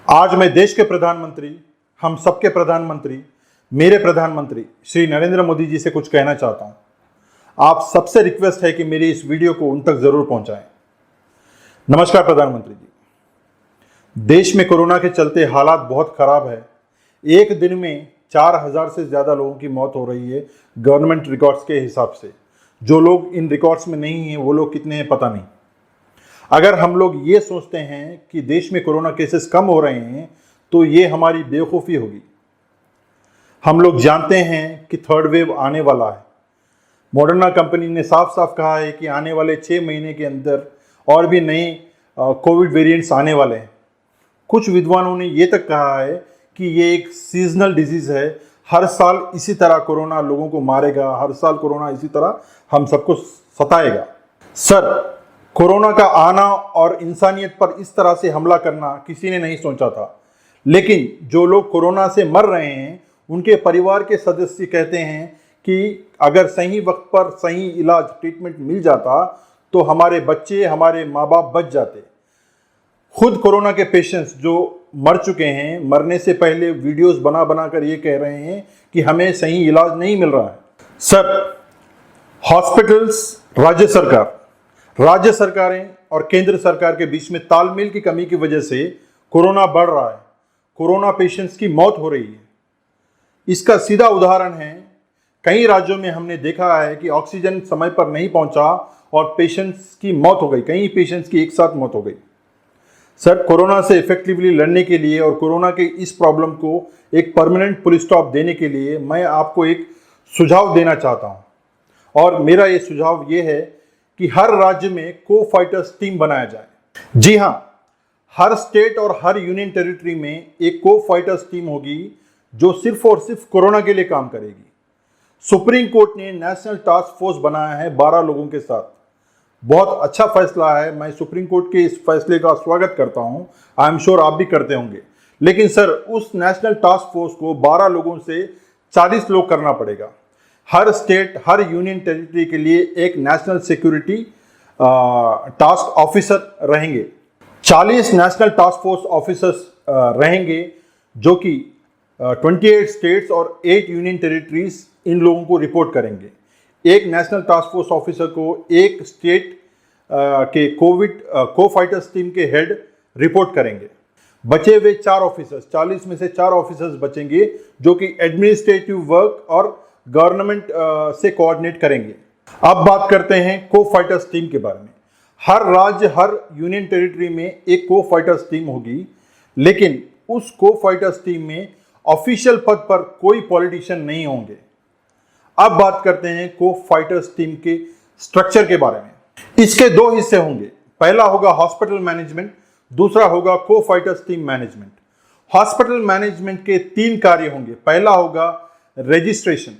आज मैं देश के प्रधानमंत्री, हम सबके प्रधानमंत्री, मेरे प्रधानमंत्री श्री नरेंद्र मोदी जी से कुछ कहना चाहता हूं। आप सबसे रिक्वेस्ट है कि मेरी इस वीडियो को उन तक जरूर पहुंचाएं। नमस्कार प्रधानमंत्री जी। देश में कोरोना के चलते हालात बहुत खराब है। एक दिन में 4000 से ज़्यादा लोगों की मौत हो रही है गवर्नमेंट रिकॉर्ड्स के हिसाब से। जो लोग इन रिकॉर्ड्स में नहीं हैं वो लोग कितने हैं पता नहीं। अगर हम लोग ये सोचते हैं कि देश में कोरोना केसेस कम हो रहे हैं तो ये हमारी बेवकूफ़ी होगी। हम लोग जानते हैं कि थर्ड वेव आने वाला है। मॉडर्ना कंपनी ने साफ साफ कहा है कि आने वाले 6 महीने के अंदर और भी नए कोविड वेरिएंट्स आने वाले हैं। कुछ विद्वानों ने ये तक कहा है कि ये एक सीजनल डिजीज़ है। हर साल इसी तरह कोरोना लोगों को मारेगा, हर साल कोरोना इसी तरह हम सबको सताएगा। सर, कोरोना का आना और इंसानियत पर इस तरह से हमला करना किसी ने नहीं सोचा था। लेकिन जो लोग कोरोना से मर रहे हैं उनके परिवार के सदस्य कहते हैं कि अगर सही वक्त पर सही इलाज ट्रीटमेंट मिल जाता तो हमारे बच्चे, हमारे माँ बाप बच जाते। खुद कोरोना के पेशेंट्स जो मर चुके हैं, मरने से पहले वीडियोस बना बना कर ये कह रहे हैं कि हमें सही इलाज नहीं मिल रहा है। सर, हॉस्पिटल्स, राज्य सरकारें और केंद्र सरकार के बीच में तालमेल की कमी की वजह से कोरोना बढ़ रहा है। कोरोना पेशेंट्स की मौत हो रही है। इसका सीधा उदाहरण है, कई राज्यों में हमने देखा है कि ऑक्सीजन समय पर नहीं पहुंचा और पेशेंट्स की मौत हो गई। कई पेशेंट्स की एक साथ मौत हो गई। सर, कोरोना से इफेक्टिवली लड़ने के लिए और कोरोना के इस प्रॉब्लम को एक परमानेंट पुल स्टॉप देने के लिए मैं आपको एक सुझाव देना चाहता हूं। और मेरा ये सुझाव ये है कि हर राज्य में को फाइटर्स टीम बनाया जाए। जी हां, हर स्टेट और हर यूनियन टेरिटरी में एक को फाइटर्स टीम होगी जो सिर्फ और सिर्फ कोरोना के लिए काम करेगी। सुप्रीम कोर्ट ने नेशनल टास्क फोर्स बनाया है 12 लोगों के साथ। बहुत अच्छा फैसला है। मैं सुप्रीम कोर्ट के इस फैसले का स्वागत करता हूं। आई एम श्योर आप भी करते होंगे। लेकिन सर, उस नेशनल टास्क फोर्स को 12 लोगों से 40 लोग करना पड़ेगा। हर स्टेट, हर यूनियन टेरिटरी के लिए एक नेशनल सिक्योरिटी टास्क ऑफिसर रहेंगे। 40 नेशनल टास्क फोर्स ऑफिसर्स रहेंगे जो कि 28 स्टेट्स और 8 यूनियन टेरिटरीज इन लोगों को रिपोर्ट करेंगे। एक नेशनल टास्क फोर्स ऑफिसर को एक स्टेट के कोविड को फाइटर्स टीम के हेड रिपोर्ट करेंगे। बचे हुए 4 ऑफिसर्स, 40 में से 4 ऑफिसर्स बचेंगे जो कि एडमिनिस्ट्रेटिव वर्क और गवर्नमेंट से कोऑर्डिनेट करेंगे। अब बात करते हैं को फाइटर्स टीम के बारे में। हर राज्य, हर यूनियन टेरिटरी में एक को फाइटर्स टीम होगी। लेकिन उस को फाइटर्स टीम में ऑफिशियल पद पर कोई पॉलिटिशियन नहीं होंगे। अब बात करते हैं को फाइटर्स टीम के स्ट्रक्चर के बारे में। इसके 2 हिस्से होंगे। पहला होगा हॉस्पिटल मैनेजमेंट, दूसरा होगा को fighters team management. Hospital management के 3 कार्य होंगे। पहला होगा रजिस्ट्रेशन।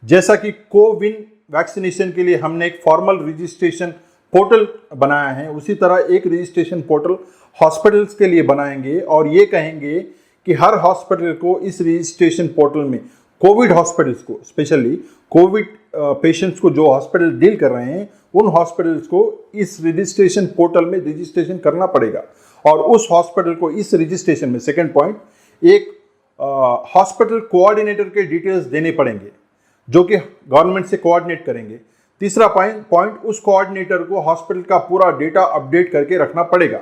जैसा कि कोविन वैक्सीनेशन के लिए हमने एक फॉर्मल रजिस्ट्रेशन पोर्टल बनाया है, उसी तरह एक रजिस्ट्रेशन पोर्टल हॉस्पिटल्स के लिए बनाएंगे और ये कहेंगे कि हर हॉस्पिटल को इस रजिस्ट्रेशन पोर्टल में कोविड हॉस्पिटल्स को, स्पेशली कोविड पेशेंट्स को जो हॉस्पिटल डील कर रहे हैं उन हॉस्पिटल्स को इस रजिस्ट्रेशन पोर्टल में रजिस्ट्रेशन करना पड़ेगा। और उस हॉस्पिटल को इस रजिस्ट्रेशन में, सेकेंड पॉइंट, एक हॉस्पिटल कोऑर्डिनेटर के डिटेल्स देने पड़ेंगे जो कि गवर्नमेंट से कोऑर्डिनेट करेंगे। तीसरा पॉइंट, उस कोऑर्डिनेटर को हॉस्पिटल का पूरा डेटा अपडेट करके रखना पड़ेगा।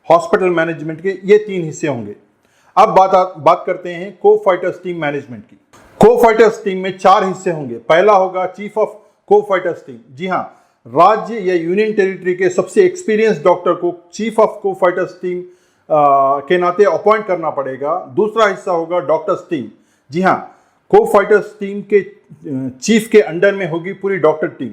हॉस्पिटल मैनेजमेंट के ये 3 हिस्से होंगे। अब बात करते हैं को फाइटर्स टीम मैनेजमेंट की। को फाइटर्स टीम में 4 हिस्से होंगे। पहला होगा chief of co fighters team. जी हाँ, राज्य या यूनियन टेरिटरी के सबसे एक्सपीरियंस डॉक्टर को chief of co fighters team के नाते अपॉइंट करना पड़ेगा। दूसरा हिस्सा होगा डॉक्टर्स टीम। जी हाँ, को फाइटर्स टीम के चीफ के अंडर में होगी पूरी डॉक्टर टीम।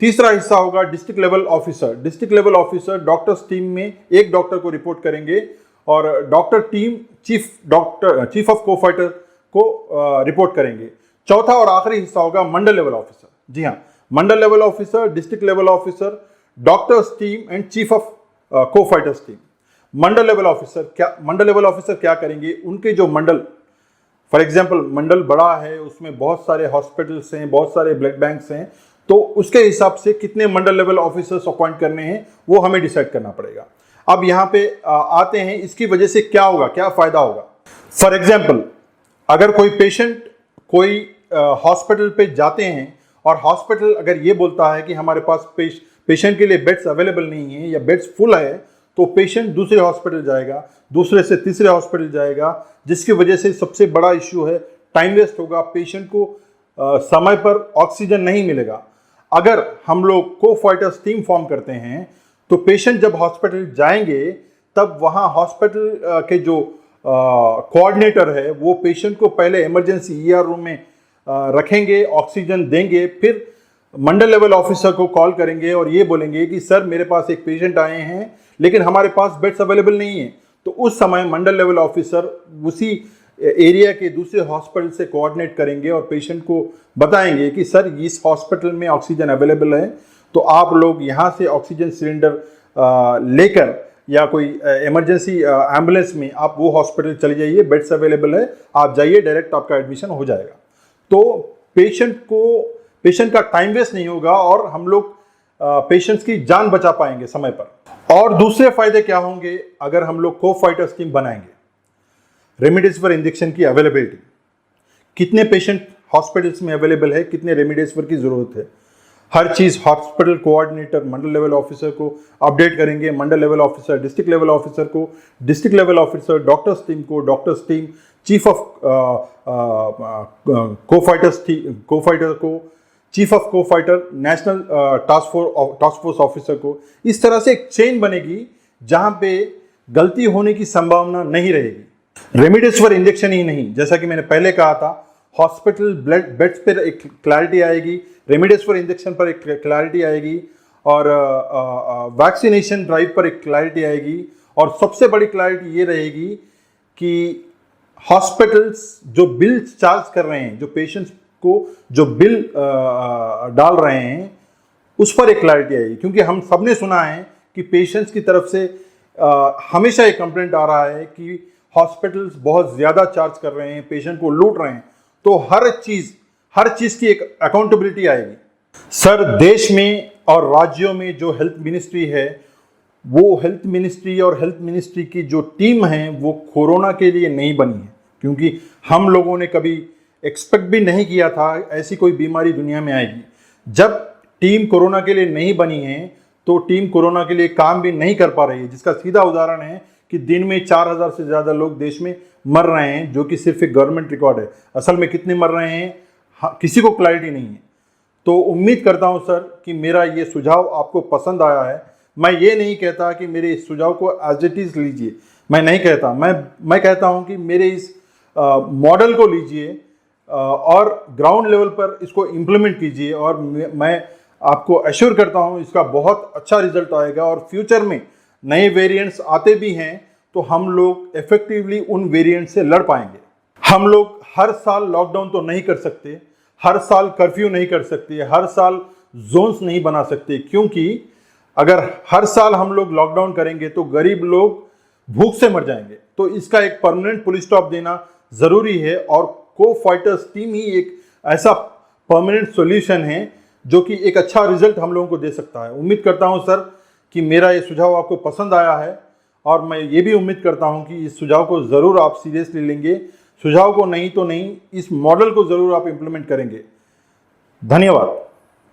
तीसरा हिस्सा होगा district level officer. District level officer doctors team में एक डॉक्टर को रिपोर्ट करेंगे और डॉक्टर टीम चीफ ऑफ को फाइटर को रिपोर्ट करेंगे। चौथा और आखिरी हिस्सा होगा मंडल लेवल ऑफिसर। जी हाँ, Mandal level officer, district level officer, doctors team and chief of co fighters team. Mandal level officer क्या करेंगे? उनके जो मंडल, फॉर एग्जाम्पल मंडल बड़ा है, उसमें बहुत सारे हॉस्पिटल्स हैं, बहुत सारे ब्लड बैंक्स हैं, तो उसके हिसाब से कितने मंडल लेवल ऑफिसर्स अपॉइंट करने हैं वो हमें डिसाइड करना पड़ेगा। अब यहाँ पे आते हैं, इसकी वजह से क्या होगा, क्या फ़ायदा होगा। फॉर एग्जाम्पल, अगर कोई पेशेंट कोई हॉस्पिटल पे जाते हैं और हॉस्पिटल अगर ये बोलता है कि हमारे पास पेशेंट के लिए बेड्स अवेलेबल नहीं है या बेड्स फुल है, तो पेशेंट दूसरे हॉस्पिटल जाएगा, दूसरे से तीसरे हॉस्पिटल जाएगा, जिसकी वजह से सबसे बड़ा इश्यू है टाइम वेस्ट होगा, पेशेंट को समय पर ऑक्सीजन नहीं मिलेगा। अगर हम लोग को फाइटर्स टीम फॉर्म करते हैं तो पेशेंट जब हॉस्पिटल जाएंगे तब वहाँ हॉस्पिटल के जो कोऑर्डिनेटर है वो पेशेंट को पहले इमरजेंसी ईआर रूम में रखेंगे, ऑक्सीजन देंगे, फिर मंडल लेवल ऑफिसर को कॉल करेंगे और ये बोलेंगे कि सर मेरे पास एक पेशेंट आए हैं लेकिन हमारे पास बेड्स अवेलेबल नहीं है। तो उस समय मंडल लेवल ऑफिसर उसी एरिया के दूसरे हॉस्पिटल से कोऑर्डिनेट करेंगे और पेशेंट को बताएंगे कि सर इस हॉस्पिटल में ऑक्सीजन अवेलेबल है, तो आप लोग यहाँ से ऑक्सीजन सिलेंडर लेकर या कोई इमरजेंसी एम्बुलेंस में आप वो हॉस्पिटल चले जाइए, बेड्स अवेलेबल है, आप जाइए, डायरेक्ट आपका एडमिशन हो जाएगा। तो पेशेंट का टाइम वेस्ट नहीं होगा और हम लोग पेशेंट्स की जान बचा पाएंगे समय पर। और दूसरे फायदे क्या होंगे अगर हम लोग को फाइटर्स टीम बनाएंगे? रेमडेसिविर इंजेक्शन की अवेलेबिलिटी, कितने पेशेंट हॉस्पिटल्स में अवेलेबल है, कितने रेमडेसिविर की जरूरत है, हर चीज़ hospital coordinator Mandal level officer को अपडेट करेंगे, Mandal level officer district level officer को, district level officer doctors team को, doctors team chief of co fighter को, chief of co fighter national task force officer को। इस तरह से एक चेन बनेगी जहां पे गलती होने की संभावना नहीं रहेगी। रेमडेसिविर इंजेक्शन ही नहीं, जैसा कि मैंने पहले कहा था, हॉस्पिटल बेड्स पर एक क्लैरिटी आएगी, रेमडेसिविर इंजेक्शन पर एक क्लैरिटी आएगी और वैक्सीनेशन ड्राइव पर एक क्लैरिटी आएगी। और सबसे बड़ी क्लैरिटी ये रहेगी कि हॉस्पिटल्स जो बिल चार्ज कर रहे हैं, जो पेशेंट्स को जो बिल डाल रहे हैं, उस पर एक क्लैरिटी आएगी। क्योंकि हम सबने सुना है कि पेशेंट्स की तरफ से हमेशा एक कंप्लेंट आ रहा है कि हॉस्पिटल्स बहुत ज़्यादा चार्ज कर रहे हैं, पेशेंट को लूट रहे हैं। तो हर चीज़ की एक अकाउंटेबिलिटी आएगी। सर, देश में और राज्यों में जो हेल्थ मिनिस्ट्री है, वो हेल्थ मिनिस्ट्री और हेल्थ मिनिस्ट्री की जो टीम है वो कोरोना के लिए नहीं बनी है, क्योंकि हम लोगों ने कभी एक्सपेक्ट भी नहीं किया था ऐसी कोई बीमारी दुनिया में आएगी। जब टीम कोरोना के लिए नहीं बनी है तो टीम कोरोना के लिए काम भी नहीं कर पा रही है, जिसका सीधा उदाहरण है कि दिन में 4000 से ज़्यादा लोग देश में मर रहे हैं, जो कि सिर्फ एक गवर्नमेंट रिकॉर्ड है। असल में कितने मर रहे हैं किसी को क्लैरिटी नहीं है। तो उम्मीद करता हूं सर कि मेरा ये सुझाव आपको पसंद आया है। मैं ये नहीं कहता कि मेरे इस सुझाव को एज इट इज़ लीजिए, मैं नहीं कहता, मैं कहता हूं कि मेरे इस मॉडल को लीजिए और ग्राउंड लेवल पर इसको इम्प्लीमेंट कीजिए और मैं आपको अश्योर करता हूं इसका बहुत अच्छा रिजल्ट आएगा। और फ्यूचर में नए वेरिएंट्स आते भी हैं तो हम लोग इफेक्टिवली उन वेरिएंट से लड़ पाएंगे। हम लोग हर साल लॉकडाउन तो नहीं कर सकते, हर साल कर्फ्यू नहीं कर सकते, हर साल जोन्स नहीं बना सकते, क्योंकि अगर हर साल हम लोग लॉकडाउन करेंगे तो गरीब लोग भूख से मर जाएंगे। तो इसका एक परमानेंट पुल स्टॉप देना ज़रूरी है और को-फाइटर्स टीम ही एक ऐसा परमानेंट सॉल्यूशन है जो कि एक अच्छा रिजल्ट हम लोगों को दे सकता है। उम्मीद करता हूं सर कि मेरा ये सुझाव आपको पसंद आया है और मैं ये भी उम्मीद करता हूं कि इस सुझाव को ज़रूर आप सीरियसली लेंगे। सुझाव को नहीं तो नहीं, इस मॉडल को ज़रूर आप इम्प्लीमेंट करेंगे। धन्यवाद।